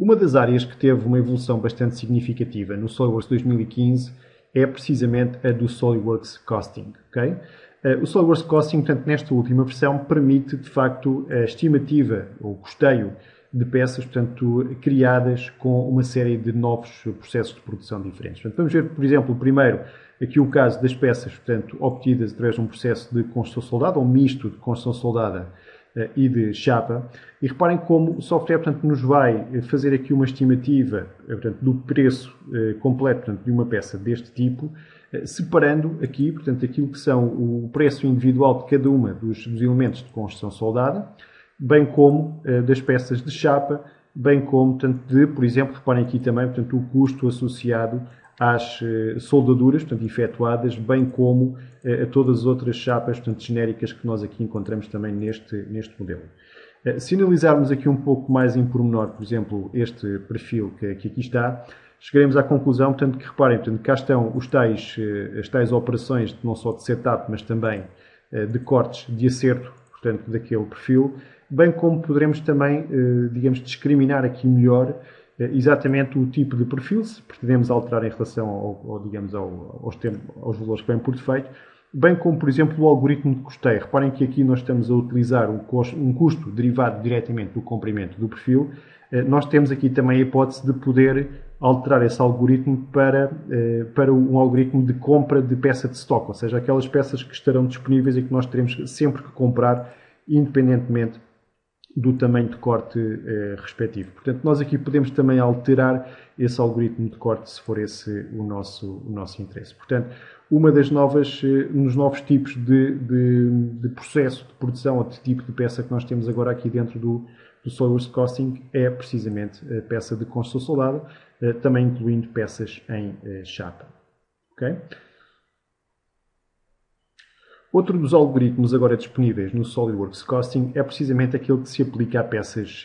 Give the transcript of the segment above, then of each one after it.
Uma das áreas que teve uma evolução bastante significativa no SOLIDWORKS 2015 é precisamente a do SOLIDWORKS Costing. Okay? O SOLIDWORKS Costing, portanto, nesta última versão, permite, de facto, a estimativa, ou custeio, de peças, portanto, criadas com uma série de novos processos de produção diferentes. Portanto, vamos ver, por exemplo, primeiro, aqui o caso das peças, portanto, obtidas através de um processo de construção soldada, ou misto de construção soldada e de chapa. E reparem como o software, portanto, nos vai fazer aqui uma estimativa, portanto, do preço completo, portanto, de uma peça deste tipo, separando aqui, portanto, aquilo que são o preço individual de cada uma dos elementos de construção soldada, bem como das peças de chapa, bem como, portanto, por exemplo, reparem aqui também, portanto, o custo associado às soldaduras, portanto, efetuadas, bem como a todas as outras chapas, portanto, genéricas que nós aqui encontramos também neste modelo. Se analisarmos aqui um pouco mais em pormenor, por exemplo, este perfil que aqui está, chegaremos à conclusão, portanto, que reparem, portanto, cá estão as tais operações, não só de setup, mas também de cortes de acerto, portanto, daquele perfil, bem como poderemos também, digamos, discriminar aqui melhor exatamente o tipo de perfil, se pretendemos alterar em relação digamos, aos valores que vêm por defeito, bem como, por exemplo, o algoritmo de custeio. Reparem que aqui nós estamos a utilizar um custo derivado diretamente do comprimento do perfil. Nós temos aqui também a hipótese de poder alterar esse algoritmo para um algoritmo de compra de peça de stock, ou seja, aquelas peças que estarão disponíveis e que nós teremos sempre que comprar, independentemente do tamanho de corte respectivo. Portanto, nós aqui podemos também alterar esse algoritmo de corte se for esse o nosso interesse. Portanto, nos novos tipos de processo de produção ou de tipo de peça que nós temos agora aqui dentro do SOLIDWORKS Costing é precisamente a peça de construção soldada, também incluindo peças em chapa. Okay? Outro dos algoritmos agora disponíveis no SOLIDWORKS Costing é precisamente aquele que se aplica a peças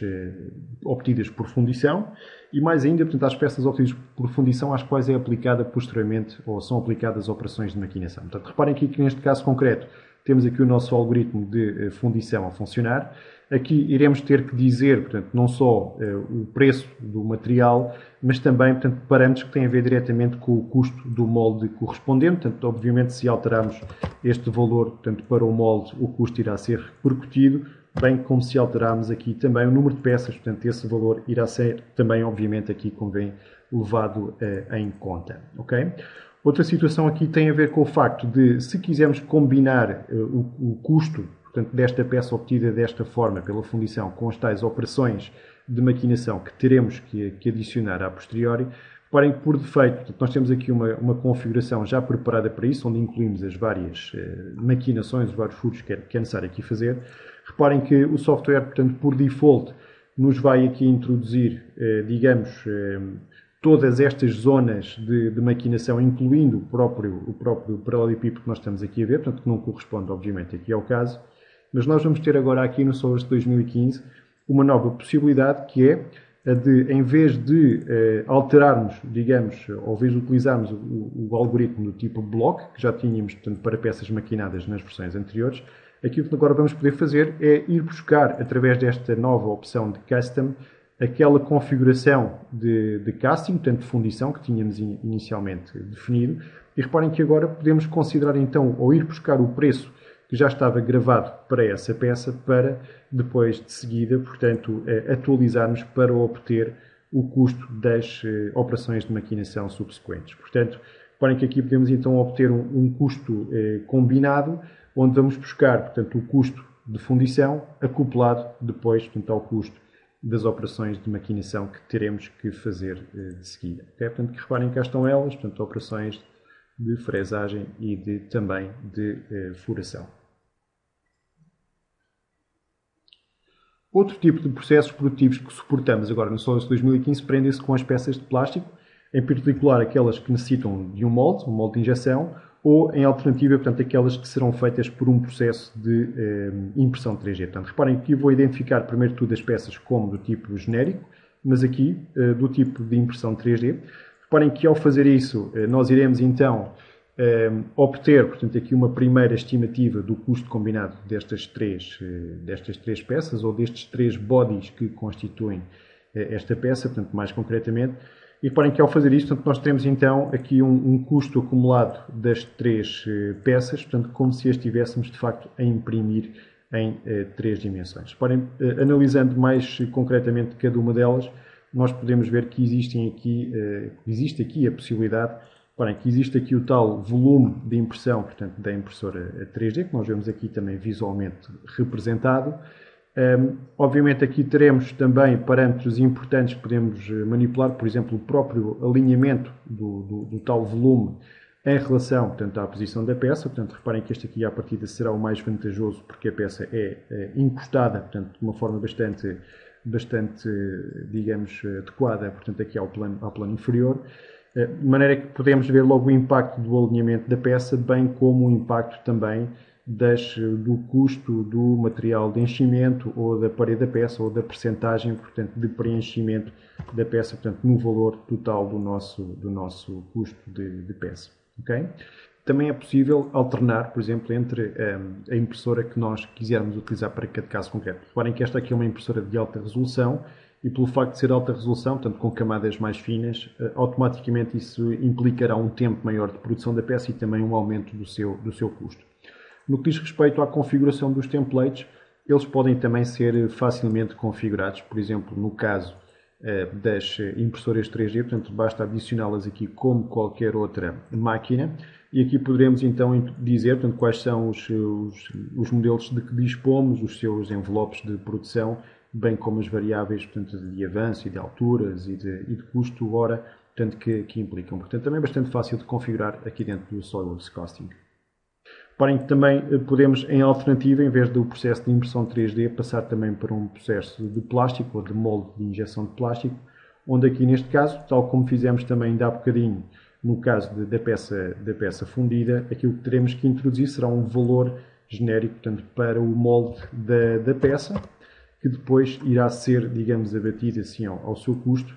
obtidas por fundição e mais ainda, portanto, às peças obtidas por fundição às quais é aplicada posteriormente ou são aplicadas operações de maquinação. Portanto, reparem aqui que neste caso concreto temos aqui o nosso algoritmo de fundição a funcionar. Aqui iremos ter que dizer, portanto, não só o preço do material, mas também, portanto, parâmetros que têm a ver diretamente com o custo do molde correspondente. Portanto, obviamente, se alterarmos este valor, portanto, para o molde, o custo irá ser repercutido, bem como se alterarmos aqui também o número de peças, portanto, esse valor irá ser também, obviamente, aqui convém levado em conta. Ok? Outra situação aqui tem a ver com o facto de, se quisermos combinar o custo, portanto, desta peça obtida desta forma, pela fundição, com as tais operações de maquinação que teremos que adicionar a posteriori, reparem que, por defeito, portanto, nós temos aqui uma configuração já preparada para isso, onde incluímos as várias maquinações, os vários furos que é necessário aqui fazer. Reparem que o software, portanto, por default, nos vai aqui introduzir, digamos, todas estas zonas de maquinação, incluindo o próprio paralelepípedo que nós estamos aqui a ver, portanto, que não corresponde, obviamente, aqui ao caso. Mas nós vamos ter agora aqui no SOLIDWORKS 2015 uma nova possibilidade, que é a de, em vez de alterarmos, digamos, ou em vez de utilizarmos o algoritmo do tipo block, que já tínhamos, portanto, para peças maquinadas nas versões anteriores, aquilo que agora vamos poder fazer é ir buscar, através desta nova opção de Custom, aquela configuração de casting, portanto, de fundição, que tínhamos inicialmente definido. E reparem que agora podemos considerar, então, ou ir buscar o preço que já estava gravado para essa peça, para depois, de seguida, portanto, atualizarmos para obter o custo das operações de maquinação subsequentes. Portanto, reparem que aqui podemos então obter um custo combinado, onde vamos buscar, portanto, o custo de fundição acoplado depois, portanto, ao custo das operações de maquinação que teremos que fazer de seguida. Okay? Portanto, que reparem que cá estão elas, portanto, operações de fresagem e também de furação. Outro tipo de processos produtivos que suportamos agora no SOLIDWORKS 2015 prendem-se com as peças de plástico, em particular aquelas que necessitam de um molde de injeção, ou, em alternativa, portanto, aquelas que serão feitas por um processo de impressão 3D. Portanto, reparem que eu vou identificar, primeiro de tudo, as peças como do tipo genérico, mas aqui do tipo de impressão 3D. Reparem que, ao fazer isso, nós iremos, então, obter, portanto, aqui uma primeira estimativa do custo combinado destas três peças, ou destes três bodies que constituem esta peça, portanto, mais concretamente. E reparem que ao fazer isto, portanto, nós temos então aqui um custo acumulado das três peças, portanto, como se as estivéssemos de facto a imprimir em três dimensões. Reparem, analisando mais concretamente cada uma delas, nós podemos ver que existe aqui a possibilidade, reparem que existe aqui o tal volume de impressão, portanto, da impressora 3D, que nós vemos aqui também visualmente representado. Obviamente aqui teremos também parâmetros importantes que podemos manipular, por exemplo, o próprio alinhamento do tal volume em relação, portanto, à posição da peça. Portanto, reparem que este aqui à partida será o mais vantajoso porque a peça é encostada, portanto, de uma forma bastante, digamos, adequada, portanto, aqui ao plano inferior. De maneira que podemos ver logo o impacto do alinhamento da peça, bem como o impacto também do custo do material de enchimento ou da parede da peça ou da percentagem, portanto, de preenchimento da peça, portanto, no valor total do nosso custo de peça. Okay? Também é possível alternar, por exemplo, entre a impressora que nós quisermos utilizar para cada caso concreto. Reparem que esta aqui é uma impressora de alta resolução e pelo facto de ser alta resolução, portanto, com camadas mais finas, automaticamente isso implicará um tempo maior de produção da peça e também um aumento do seu custo. No que diz respeito à configuração dos templates, eles podem também ser facilmente configurados, por exemplo, no caso das impressoras 3D, portanto, basta adicioná-las aqui como qualquer outra máquina e aqui poderemos então dizer, portanto, quais são os modelos de que dispomos, os seus envelopes de produção, bem como as variáveis, portanto, de avanço e de alturas e de custo hora, portanto, que implicam. Portanto, também é bastante fácil de configurar aqui dentro do SolidWorks Costing. Reparem que também podemos, em alternativa, em vez do processo de impressão 3D, passar também para um processo de plástico ou de molde de injeção de plástico, onde aqui neste caso, tal como fizemos também ainda há bocadinho no caso da peça fundida, aquilo que teremos que introduzir será um valor genérico, portanto, para o molde da peça, que depois irá ser, digamos, abatido assim ao seu custo,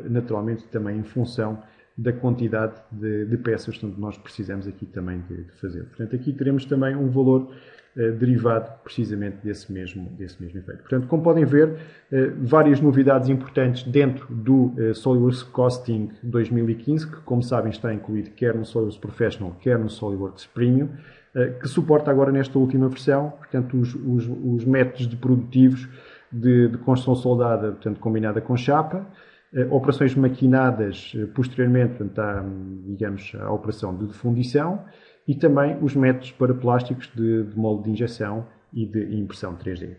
naturalmente também em função da quantidade de peças que nós precisamos aqui também de fazer. Portanto, aqui teremos também um valor derivado precisamente desse mesmo efeito. Portanto, como podem ver, várias novidades importantes dentro do SolidWorks Costing 2015, que, como sabem, está incluído quer no SolidWorks Professional, quer no SolidWorks Premium, que suporta agora nesta última versão, portanto, os métodos de produtivos de construção soldada, portanto, combinada com chapa, operações maquinadas posteriormente, portanto, digamos, à operação de fundição e também os métodos para plásticos de molde de injeção e de impressão 3D.